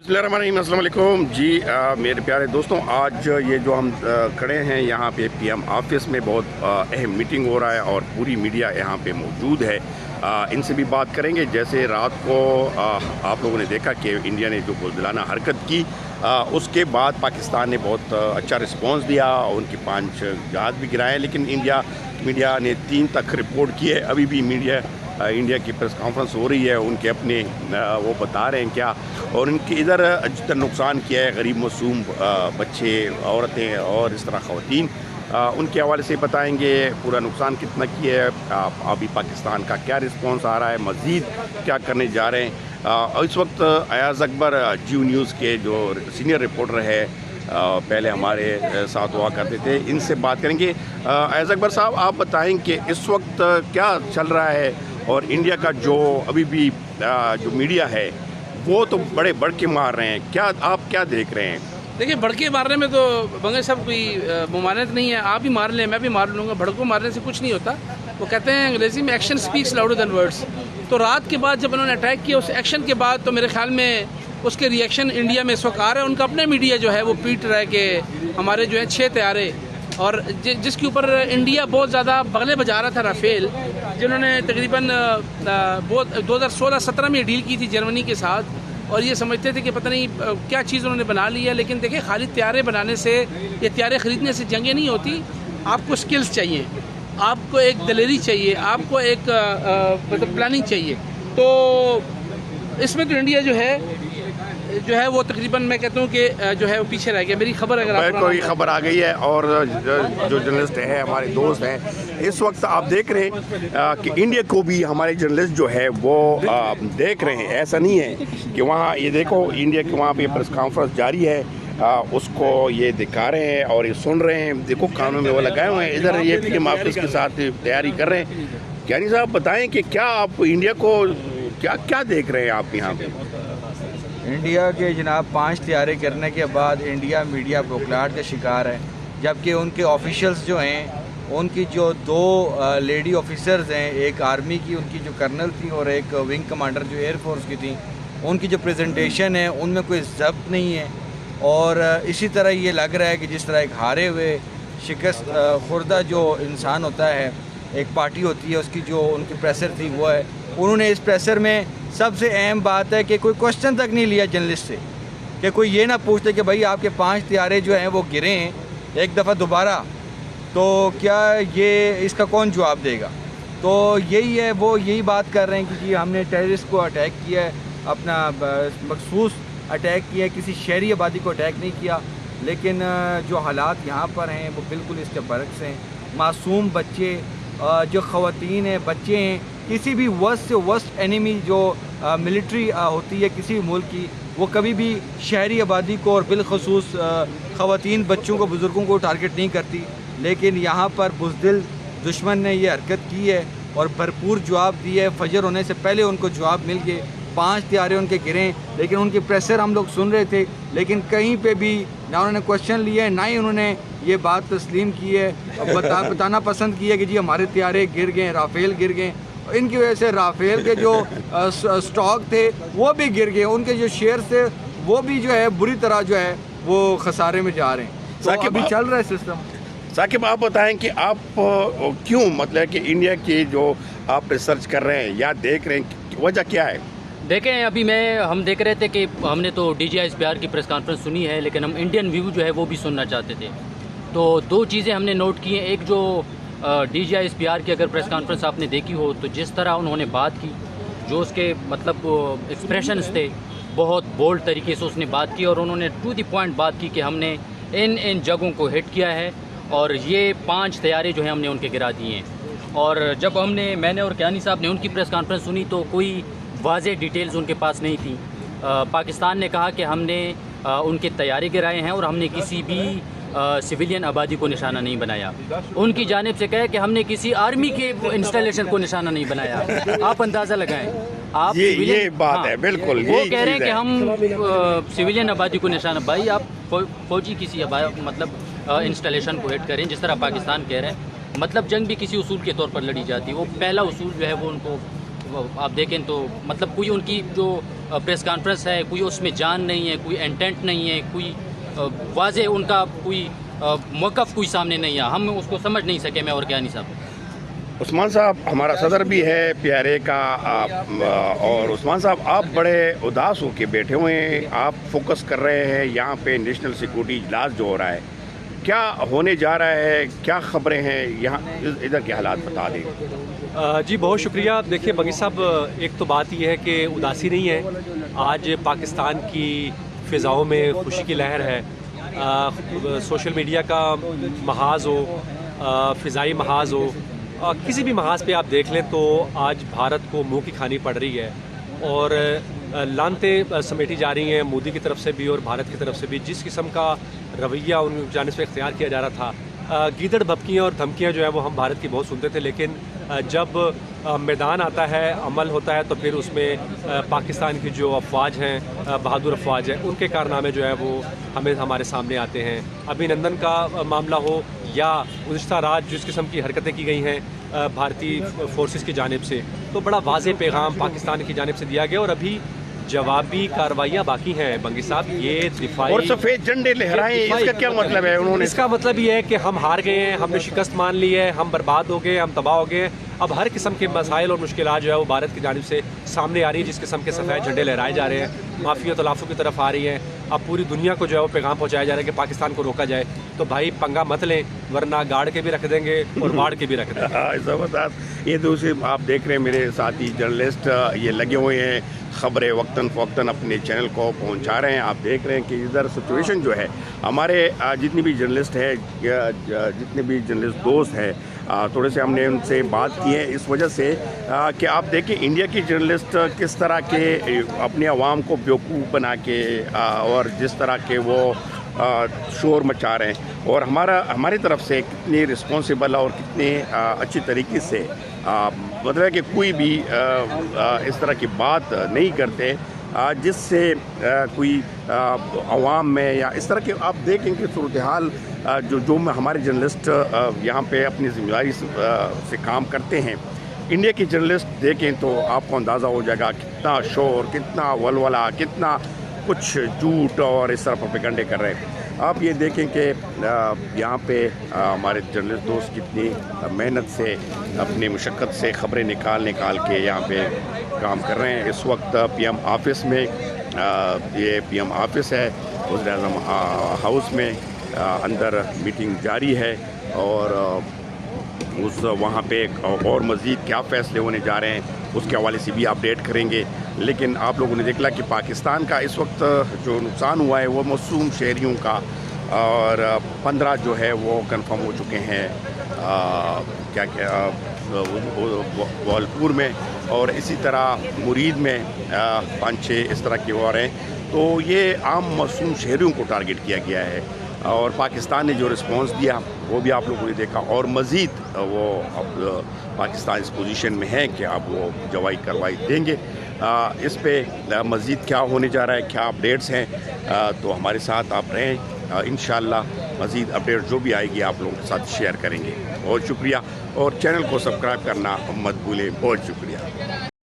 बिस्मिल्लाहिर्रहमानिर्रहीम, अस्सलाम वालेकुम जी। मेरे प्यारे दोस्तों, आज ये जो हम खड़े हैं यहाँ पे पीएम ऑफिस में बहुत अहम मीटिंग हो रहा है और पूरी मीडिया यहाँ पे मौजूद है। इनसे भी बात करेंगे। जैसे रात को आप लोगों ने देखा कि इंडिया ने जो बुज़दिलाना हरकत की, उसके बाद पाकिस्तान ने बहुत अच्छा रिस्पॉन्स दिया। उनकी 5 जहाज़ भी गिराए, लेकिन मीडिया ने 3 तक रिपोर्ट की है। अभी भी इंडिया की प्रेस कॉन्फ्रेंस हो रही है, उनके अपने वो बता रहे हैं क्या, और उनके इधर जितना नुकसान किया है गरीब मासूम बच्चे, औरतें और इस तरह ख़वातीन, उनके हवाले से बताएंगे पूरा नुकसान कितना किया है, अभी पाकिस्तान का क्या रिस्पॉन्स आ रहा है, मज़ीद क्या करने जा रहे हैं। इस वक्त अयाज़ अकबर जियो न्यूज़ के जो सीनियर रिपोर्टर है, पहले हमारे साथ हुआ करते थे, इनसे बात करेंगे। अयाज़ अकबर साहब, आप बताएं कि इस वक्त क्या चल रहा है, और इंडिया का जो अभी भी जो मीडिया है वो तो बड़े बढ़ के मार रहे हैं, आप क्या देख रहे हैं? देखिए, भड़के मारने में तो बंगे सब कोई मुमानत नहीं है। आप भी मार लें, मैं भी मार लूँगा, भड़कों मारने से कुछ नहीं होता। वो कहते हैं अंग्रेज़ी में action speaks louder than words. तो रात के बाद जब उन्होंने अटैक किया, उस एक्शन के बाद तो मेरे ख्याल में उसके रिएक्शन इंडिया में इस वक्त आ रहे हैं। उनका अपना मीडिया जो है वो पीट रहा है कि हमारे जो है 6 तैयारे, और जिसके ऊपर इंडिया बहुत ज़्यादा बगले बजा रहा था, राफेल, जिन्होंने तकरीबन 2016-17 में डील की थी जर्मनी के साथ, और ये समझते थे कि पता नहीं क्या चीज़ उन्होंने बना ली है। लेकिन देखिए, खाली तैयारे बनाने से या तैयारे ख़रीदने से जंगें नहीं होती। आपको स्किल्स चाहिए, आपको एक दलेरी चाहिए, आपको एक मतलब प्लानिंग चाहिए। तो इसमें तो इंडिया जो है वो तकरीबन मैं कहता हूँ कि जो है वो पीछे रह गया। मेरी खबर अगर कोई खबर आ गई है, और जो जर्नलिस्ट हैं, हमारे दोस्त हैं, इस वक्त आप देख रहे हैं कि इंडिया को भी हमारे जर्नलिस्ट जो है वो देख रहे हैं। ऐसा नहीं है कि वहाँ, ये देखो, इंडिया के वहाँ पे प्रेस कॉन्फ्रेंस जारी है, उसको ये दिखा रहे हैं और ये सुन रहे हैं। देखो, कानों में वो लगाए हुए हैं, इधर ये पीएम ऑफिस के साथ तैयारी कर रहे हैं। ज्ञानी साहब, बताएं कि क्या आप इंडिया को क्या देख रहे हैं आप यहाँ पे? इंडिया के जनाब 5 तैयारी करने के बाद इंडिया मीडिया बौखलाहट का शिकार है, जबकि उनके ऑफिशियल्स जो हैं, उनकी जो 2 लेडी ऑफिसर्स हैं, एक आर्मी की उनकी जो कर्नल थी और एक विंग कमांडर जो एयरफोर्स की थी, उनकी जो प्रेजेंटेशन है उनमें कोई ज़ब्त नहीं है। और इसी तरह ये लग रहा है कि जिस तरह एक हारे हुए शिकस्त खुर्दा जो इंसान होता है, एक पार्टी होती है, उसकी जो उनकी प्रेशर थी वो है। उन्होंने इस प्रेशर में सबसे अहम बात है कि कोई क्वेश्चन तक नहीं लिया जर्नलिस्ट से, कि कोई ये ना पूछते कि भाई आपके 5 तैयारे जो हैं वो गिरे हैं एक दफ़ा दोबारा, तो क्या ये इसका कौन जवाब देगा। तो यही है, वो यही बात कर रहे हैं कि जी हमने टेररिस्ट को अटैक किया है, अपना मखसूस अटैक किया है, किसी शहरी आबादी को अटैक नहीं किया। लेकिन जो हालात यहाँ पर हैं वो बिल्कुल इसके बरक्स हैं। मासूम बच्चे, जो ख़वातीन हैं, बच्चे हैं, किसी भी वर्स्ट से वर्स्ट एनिमी जो मिलिट्री होती है किसी भी मुल्क की, वो कभी भी शहरी आबादी को और बिलखसूस ख़वातीन, बच्चों को, बुज़ुर्गों को टारगेट नहीं करती। लेकिन यहाँ पर बुज़दिल दुश्मन ने ये हरकत की है और भरपूर जवाब दिया है। फजर होने से पहले उनको जवाब मिल गए, 5 तैयारे उनके गिरे, लेकिन उनकी प्रेशर हम लोग सुन रहे थे, लेकिन कहीं पे भी ना उन्होंने क्वेश्चन लिया है, ना ही उन्होंने ये बात तस्लीम की है, बताना पसंद किया कि जी हमारे तैयारे गिर गए, राफेल गिर गए। इनकी वजह से राफेल के जो स्टॉक थे वो भी गिर गए, उनके जो शेयर थे वो भी जो है बुरी तरह जो है वो खसारे में जा रहे हैं। तो अभी चल रहा है सिस्टम। साकिब, आप बताएं कि आप क्यों, मतलब कि इंडिया की जो आप रिसर्च कर रहे हैं या देख रहे हैं, वजह क्या है? देखें, अभी हम देख रहे थे कि हमने तो DGISPR की प्रेस कॉन्फ्रेंस सुनी है, लेकिन हम इंडियन व्यू जो है वो भी सुनना चाहते थे। तो 2 चीज़ें हमने नोट की हैं। एक, जो DGISPR की अगर प्रेस कॉन्फ्रेंस आपने देखी हो, तो जिस तरह उन्होंने बात की, जो उसके मतलब एक्सप्रेशंस थे, बहुत बोल्ड तरीके से उसने बात की, और उन्होंने टू द पॉइंट बात की कि हमने इन जगहों को हिट किया है, और ये 5 तैयारे जो हैं हमने उनके गिरा दिए हैं। और जब मैंने और कियानी साहब ने उनकी प्रेस कॉन्फ्रेंस सुनी, तो कोई वाज़ेह डिटेल्स उनके पास नहीं थी। पाकिस्तान ने कहा कि हमने उनके तैयारे गिराए हैं और हमने किसी भी सिविलियन आबादी को निशाना नहीं बनाया। उनकी जानिब से कहे कि हमने किसी आर्मी के इंस्टॉलेशन को निशाना नहीं बनाया। आप अंदाज़ा लगाएं, आप ये बात है, बिल्कुल वो कह रहे हैं कि हम सिविलियन आबादी को निशाना, भाई आप फौजी किसी मतलब इंस्टॉलेशन को हिट करें, जिस तरह पाकिस्तान कह रहे हैं। मतलब जंग भी किसी उसूल के तौर पर लड़ी जाती है, वो पहला उसूल जो है वो उनको آپ دیکھیں تو مطلب کوئی ان کی جو پریس کانفرنس ہے کوئی اس میں جان نہیں ہے, کوئی انٹینٹ نہیں ہے, کوئی واضح ان کا کوئی موقف کوئی سامنے نہیں ہے. ہم اس کو سمجھ نہیں سکے, میں اور کیا نہیں صاحب. عثمان صاحب ہمارا صدر بھی ہے پیارے کا, اور عثمان صاحب آپ بڑے اداس ہو کے بیٹھے ہوئے ہیں, آپ فوکس کر رہے ہیں یہاں پہ نیشنل سیکورٹی اجلاس جو ہو رہا ہے, کیا ہونے جا رہا ہے, کیا خبریں ہیں یہاں, ادھر کے حالات بتا دیں. جی بہت شکریہ. دیکھیے بگی صاحب, ایک تو بات یہ ہے کہ اداسی نہیں ہے. آج پاکستان کی فضاؤں میں خوشی کی لہر ہے. سوشل میڈیا کا محاذ ہو, فضائی محاذ ہو, کسی بھی محاذ پہ آپ دیکھ لیں تو آج بھارت کو منہ کی کھانی پڑ رہی ہے, اور لانتیں سمیٹی جا رہی ہیں مودی کی طرف سے بھی اور بھارت کی طرف سے بھی. جس قسم کا رویہ ان جانب سے اختیار کیا جا رہا تھا, گیدڑ بھبکیاں اور دھمکیاں جو ہیں وہ ہم بھارت کی بہت سنتے تھے, لیکن جب میدان آتا ہے, عمل ہوتا ہے, تو پھر اس میں پاکستان کی جو افواج ہیں, بہادر افواج ہیں, ان کے کارنامے جو ہے وہ ہمیں ہمارے سامنے آتے ہیں. ابھی نندن کا معاملہ ہو یا گزشتہ رات جس قسم کی حرکتیں کی گئی ہیں بھارتی فورسز کی جانب سے, تو بڑا واضح پیغام پاکستان کی جانب سے دیا گیا. اور ابھی جوابی کارروائیاں باقی ہیں بنگی صاحب. یہ دفاعی اور سفید جھنڈے لہرائیں, اس کا کیا مطلب ہے؟ انہوں نے اس کا مطلب یہ ہے کہ ہم ہار گئے ہیں, ہم نے شکست مان لی ہے, ہم برباد ہو گئے, ہم تباہ ہو گئے. اب ہر قسم کے مسائل اور مشکلات جو ہے وہ بھارت کی جانب سے سامنے آ رہی ہیں. جس قسم کے سفید جھنڈے لہرائے جا رہے ہیں, مافیا تلافوں کی طرف آ رہی ہیں. اب پوری دنیا کو جو ہے وہ پیغام پہنچایا جا رہا ہے کہ پاکستان کو روکا جائے. تو بھائی پنگا مت لیں, ورنہ گاڑ کے بھی رکھ دیں گے اور واڑ کے بھی رکھ دیں گے. یہ دوسرے آپ دیکھ رہے ہیں میرے ساتھی جرنلسٹ یہ لگے ہوئے ہیں, خبریں وقتاً فوقتاً اپنے چینل کو پہنچا رہے ہیں. آپ دیکھ رہے ہیں کہ ادھر سچویشن جو ہے, ہمارے جتنے بھی جرنلسٹ ہیں, جتنے بھی جرنلسٹ دوست ہیں, تھوڑے سے ہم نے ان سے بات کی ہے اس وجہ سے کہ آپ دیکھیں انڈیا کی جرنلسٹ کس طرح کے اپنے عوام کو بیوقوف بنا کے اور جس طرح کے وہ شور مچا رہے ہیں, اور ہماری طرف سے کتنی رسپانسیبل اور کتنے اچھی طریقے سے مطلب ہے کہ کوئی بھی اس طرح کی بات نہیں کرتے جس سے کوئی عوام میں یا اس طرح کے. آپ دیکھیں کہ صورتحال جو ہمارے جرنلسٹ یہاں پہ اپنی ذمہ داری سے کام کرتے ہیں, انڈیا کی جرنلسٹ دیکھیں تو آپ کو اندازہ ہو جائے گا کتنا شور, کتنا ولولہ, کتنا کچھ جھوٹ اور اس طرح پروپیگنڈے کر رہے ہیں. آپ یہ دیکھیں کہ یہاں پہ ہمارے جرنلسٹ دوست کتنی محنت سے اپنی مشقت سے خبریں نکال کے یہاں پہ کام کر رہے ہیں. اس وقت پی ایم آفس میں, یہ پی ایم آفس ہے وزیر اعظم ہاؤس میں, اندر میٹنگ جاری ہے, اور وہاں پہ اور مزید کیا فیصلے ہونے جا رہے ہیں اس کے حوالے سے بھی اپڈیٹ کریں گے. لیکن آپ لوگوں نے دیکھا کہ پاکستان کا اس وقت جو نقصان ہوا ہے وہ معصوم شہریوں کا, اور 15 جو ہے وہ کنفرم ہو چکے ہیں والپور میں, اور اسی طرح مرید میں 5-6 اس طرح کے ہو رہے ہیں. تو یہ عام معصوم شہریوں کو ٹارگٹ کیا گیا ہے, اور پاکستان نے جو رسپانس دیا وہ بھی آپ لوگوں نے دیکھا, اور مزید وہ اب پاکستان اس پوزیشن میں ہے کہ اب وہ جوائی کارروائی دیں گے. اس پہ مزید کیا ہونے جا رہا ہے, کیا اپڈیٹس ہیں, تو ہمارے ساتھ آپ رہیں. انشاءاللہ مزید اپڈیٹ جو بھی آئے گی آپ لوگوں کے ساتھ شیئر کریں گے. بہت شکریہ, اور چینل کو سبسکرائب کرنا مت بھولیں. بہت شکریہ.